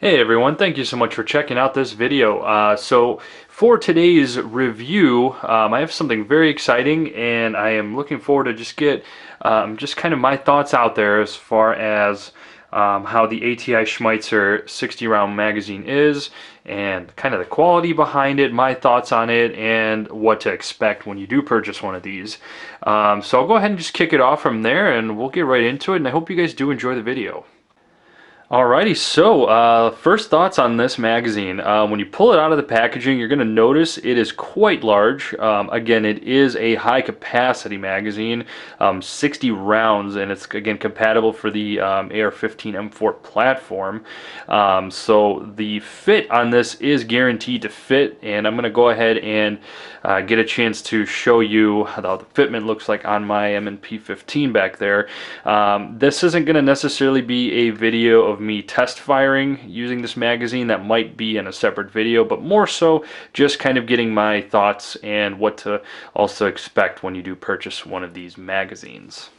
Hey everyone, thank you so much for checking out this video. So for today's review, I have something very exciting and I am looking forward to just get just kind of my thoughts out there as far as how the ATI Schmeisser 60 round magazine is and kind of the quality behind it, my thoughts on it, and what to expect when you do purchase one of these. So I'll go ahead and just kick it off from there and we'll get right into it, and I hope you guys do enjoy the video. Alrighty, so first thoughts on this magazine. When you pull it out of the packaging, you're going to notice it is quite large. Again, it is a high capacity magazine, 60 rounds, and it's again compatible for the AR-15 M4 platform. So the fit on this is guaranteed to fit, and I'm going to go ahead and get a chance to show you how the fitment looks like on my M&P 15 back there. This isn't going to necessarily be a video of me test firing using this magazine. That might be in a separate video, but more so just kind of getting my thoughts and what to also expect when you do purchase one of these magazines.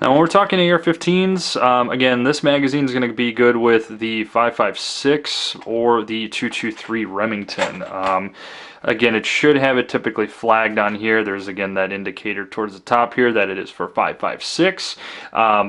Now when we're talking AR-15s, again, this magazine is going to be good with the 5.56 or the 223 Remington. Again, it should have it typically flagged on here. There's again that indicator towards the top here that it is for 5.56,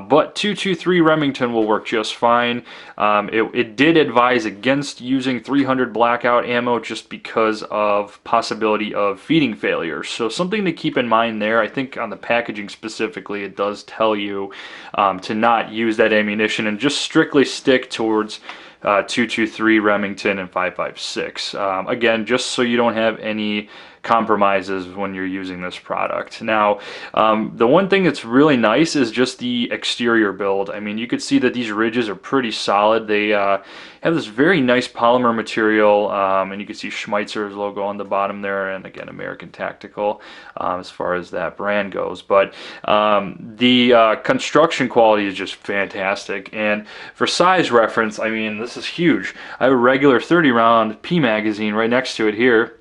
but 223 Remington will work just fine. It did advise against using 300 blackout ammo just because of possibility of feeding failure. So something to keep in mind there. I think on the packaging specifically, it does tell you to not use that ammunition and just strictly stick towards 223 Remington and 5.56. Again, just so you don't have any compromises when you're using this product. Now, the one thing that's really nice is just the exterior build. I mean, you could see that these ridges are pretty solid. They have this very nice polymer material, and you can see Schmeisser's logo on the bottom there, and again, American Tactical as far as that brand goes. But the construction quality is just fantastic, and for size reference, I mean, this is huge. I have a regular 30 round P magazine right next to it here,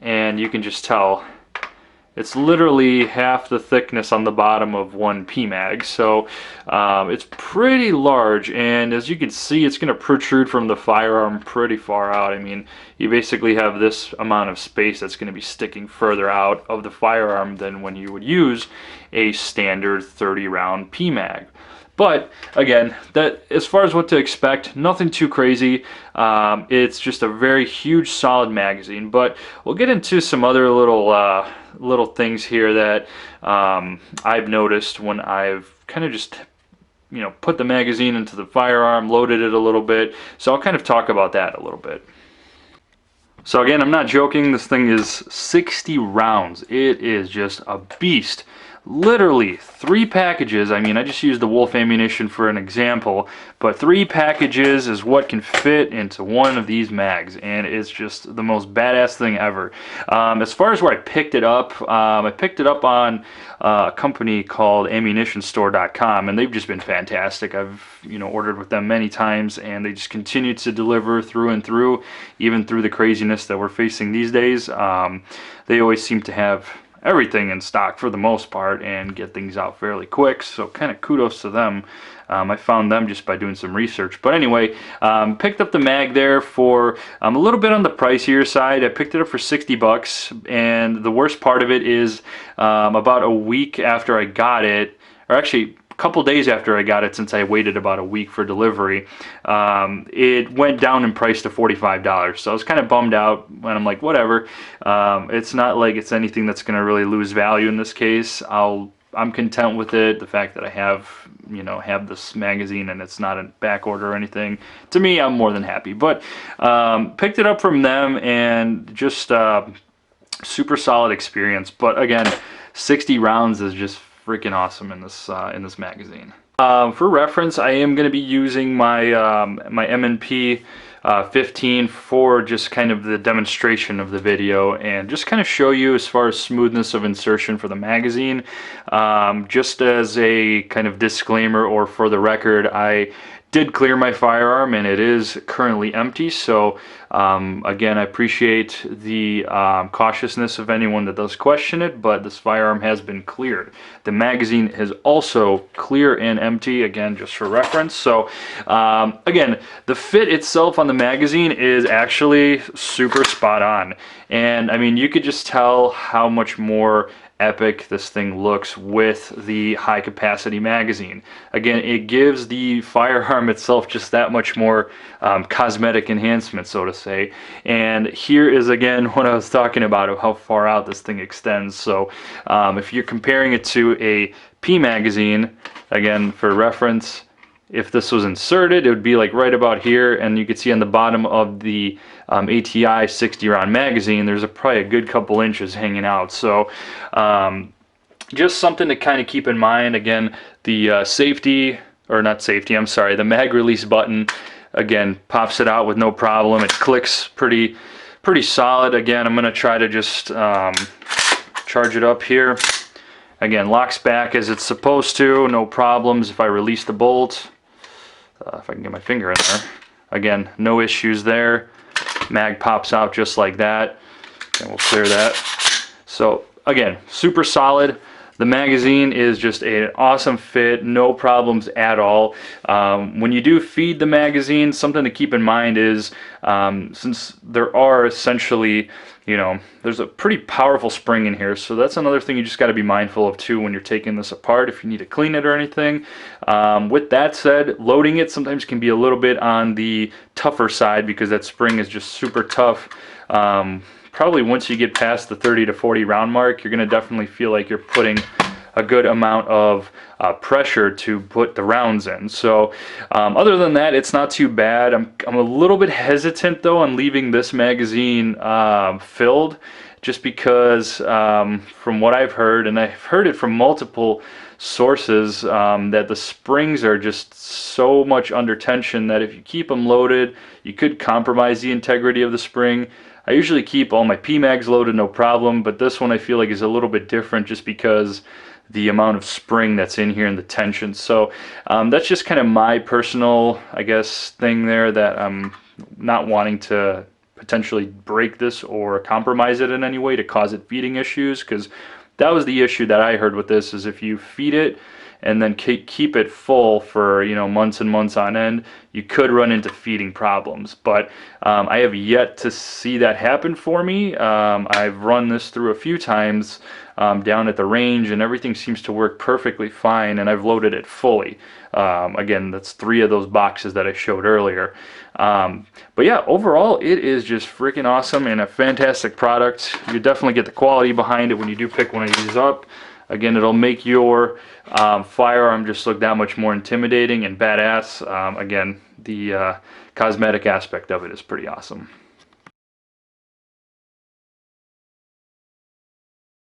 and you can just tell it's literally half the thickness on the bottom of one PMag, so it's pretty large, and as you can see, it's going to protrude from the firearm pretty far out. I mean, you basically have this amount of space that's going to be sticking further out of the firearm than when you would use a standard 30 round PMag. But again, that as far as what to expect, nothing too crazy. It's just a very huge, solid magazine. But we'll get into some other little things here that I've noticed when I've kind of just put the magazine into the firearm, loaded it a little bit. So I'll kind of talk about that a little bit. So again, I'm not joking. This thing is 60 rounds. It is just a beast. Literally 3 packages. I mean, I just used the Wolf ammunition for an example, but 3 packages is what can fit into one of these mags, and it's just the most badass thing ever. As far as where I picked it up on a company called AmmunitionStore.com, and they've just been fantastic. I've ordered with them many times, and they just continue to deliver through and through, even through the craziness that we're facing these days. They always seem to have everything in stock for the most part and get things out fairly quick, so kind of kudos to them. I found them just by doing some research. But anyway, picked up the mag there for a little bit on the pricier side. I picked it up for 60 bucks, and the worst part of it is about a week after I got it, or actually couple days after I got it, since I waited about a week for delivery, it went down in price to $45. So I was kind of bummed out, and I'm like, whatever. It's not like it's anything that's going to really lose value in this case. I'm content with it. The fact that I have this magazine and it's not in back order or anything, to me, I'm more than happy. But picked it up from them, and just super solid experience. But again, 60 rounds is just freaking awesome in this magazine. For reference, I am going to be using my my M&P 15 for just kind of the demonstration of the video, and just kind of show you as far as smoothness of insertion for the magazine. Just as a kind of disclaimer, or for the record, I did clear my firearm and it is currently empty, so Again, I appreciate the cautiousness of anyone that does question it, but this firearm has been cleared. The magazine is also clear and empty, again, just for reference. So again, the fit itself on the magazine is actually super spot on. And I mean, you could just tell how much more epic this thing looks with the high capacity magazine. Again, it gives the firearm itself just that much more cosmetic enhancement, so to say. And here is again what I was talking about of how far out this thing extends. So if you're comparing it to a P magazine, again for reference, if this was inserted, it would be like right about here, and you could see on the bottom of the ATI 60 round magazine, there's probably a good couple inches hanging out. So just something to kind of keep in mind. Again, the safety, or not safety, I'm sorry, the mag release button, again, pops it out with no problem. It clicks pretty solid. Again, I'm going to try to just charge it up here. Again, locks back as it's supposed to, no problems. If I release the bolt, if I can get my finger in there, again, no issues there. Mag pops out just like that, and we'll clear that. So again, super solid. The magazine is just an awesome fit, no problems at all. When you do feed the magazine, something to keep in mind is since there are essentially, you know, there's a pretty powerful spring in here, so that's another thing you just got to be mindful of too when you're taking this apart if you need to clean it or anything. With that said, loading it sometimes can be a little bit on the tougher side because that spring is just super tough. Probably once you get past the 30 to 40 round mark, you're going to definitely feel like you're putting a good amount of pressure to put the rounds in. So other than that, it's not too bad. I'm a little bit hesitant though on leaving this magazine filled, just because from what I've heard, and I've heard it from multiple sources, that the springs are just so much under tension that if you keep them loaded, you could compromise the integrity of the spring. I usually keep all my PMags loaded, no problem, but this one I feel like is a little bit different just because the amount of spring that's in here and the tension. So that's just kind of my personal, I guess, thing there, that I'm not wanting to potentially break this or compromise it in any way to cause it feeding issues, because that was the issue that I heard with this, is if you feed it and then keep it full for, you know, months and months on end, you could run into feeding problems. But I have yet to see that happen for me. I've run this through a few times down at the range, and everything seems to work perfectly fine, and I've loaded it fully. Again, that's 3 of those boxes that I showed earlier. But yeah, overall, it is just freaking awesome and a fantastic product. You definitely get the quality behind it when you do pick one of these up. Again, it'll make your firearm just look that much more intimidating and badass. Again, the cosmetic aspect of it is pretty awesome.